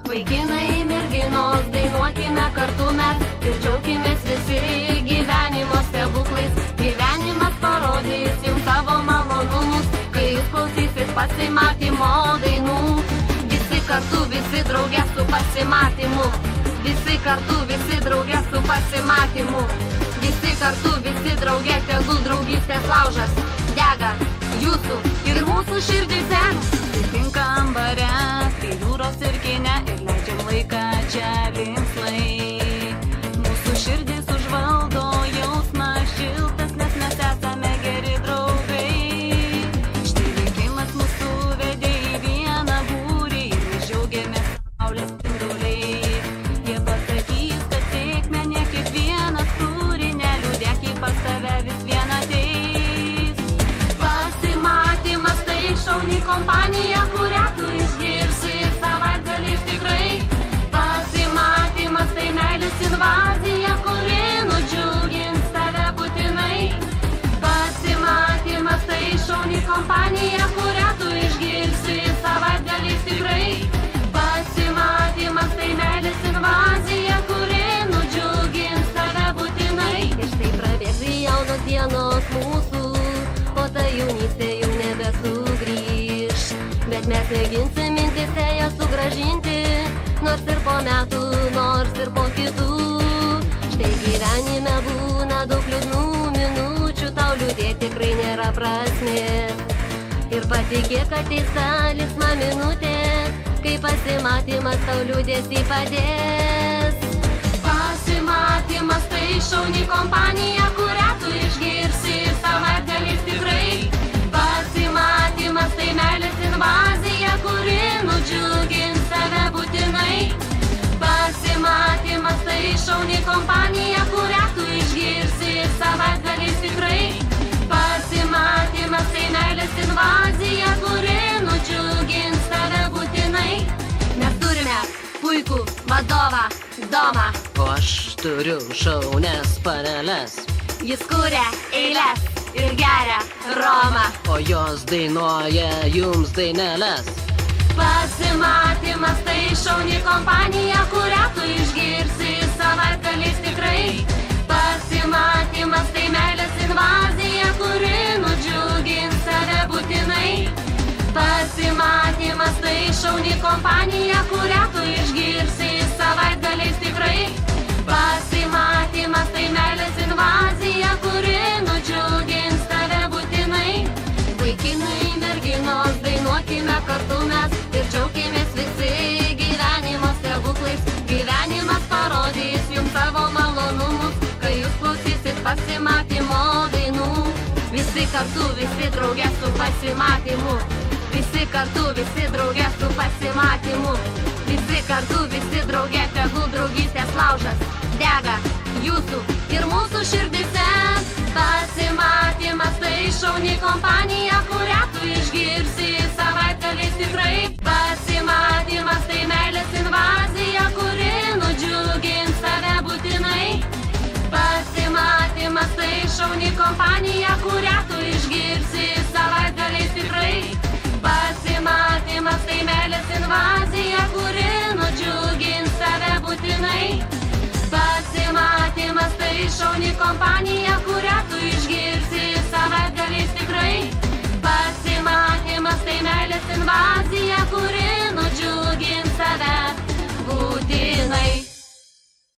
Vaikinai, merginos, dainuokime kartu mes ir džiaukimės visi gyvenimo stebuklais. Gyvenimas parodys jums savo malonumus, kai jūs klausysit pasimatymo dainų. Visi kartu, visi drauge su pasimatymu. Visi kartu, visi drauge su pasimatymu. Visi kartu, visi drauge, tegul draugystės laužas dega jūsų ir mūsų širdyse. Susitinkam bare, prie jūros ir kine ir leidžiam laiką čia linksmai. Mūsų širdis užvaldo jausmas šiltas, nes mes esame geri draugai. Štai likimas mūsų vedė į vieną būrį ir mes džiaugiamės saulės spinduliais. Jie pasakys, kad sėkmę ne kiekvienas turi, neliūdėk, jei pas tave vis viena ateis. Pasimatymas tai šauni kompanija, kurią tu išgirsi ir savaitgaliais tikrai. Pasimatymas tai meilės invazija, kuri nudžiugins tave būtinai. Pasimatymas tai šauni kompanija, kurią tu išgirsi ir savaitgaliais tikrai. Pasimatymas tai meilės invazija, kuri nudžiugins tave būtinai. Ir štai prabėgs jaunos dienos mūsų, o ta jaunystė jau nebesugrįš. Bet mes mėginsim mintise ją sugrąžinti, nors ir po metų, nors ir po kitų. Štai gyvenime būna daug liūdnų minučių, tau liūdėti tikrai nėra prasmės. Ir patikėk, ateis ta linksma minutė, kai pasimatymas tau liūdėsį padės. Pasimatymas tai šauni kompanija, kurią tu išgirsi ir savaitgaliais tikrai. Pasimatymas tai meilės invazija, kuri nudžiugins tave būtinai. Pasimatymas tai šauni kompanija, kurią tu išgirsi ir savaitgaliais tikrai. Pasimatymas tai meilės invazija, kuri nudžiugins tave būtinai. Mes turime puikų vadovą Domą. O aš turiu šaunias paneles. Jis kuria eiles ir geria romą. O jos dainuoja jums daineles. Pasimatymas tai šauni kompanija, kurią tu išgirsi savaitgaliais tikrai. Pasimatymas tai meilės invazija, kuri nudžiugins tave būtinai. Pasimatymas tai šauni kompanija, kurią tu išgirsi savaitgaliais tikrai. Pasimatymas tai meilės invazija, kuri nudžiugins tave būtinai. Vaikinai, merginos, dainuokime kartu mes ir džiaukimės visi gyvenimo stebuklais. Gyvenimas parodys jums savo malonumus, kai jūs klausysit pasimatymo dainų. Visi kartu, visi drauge su pasimatymu. Visi kartu, visi drauge su pasimatymu. Visi kartu, visi drauge, tegul draugystės laužas dega jūsų ir mūsų širdise. Pasimatymas tai šauni kompanija, kurią tu išgirsi savaitgaliais tikrai. Pasimatymas tai meilės invazija, kuri nudžiugins tave būtinai. Pasimatymas tai šauni kompanija, kurią tu išgirsi savaitgaliais tikrai. Pasimatymas tai meilės invazija, kuri nudžiugins tave būtinai. Pasimatymas tai šauni kompanija, kurią tu išgirsi savaitgaliais tikrai. Pasimatymas tai meilės invazija, kuri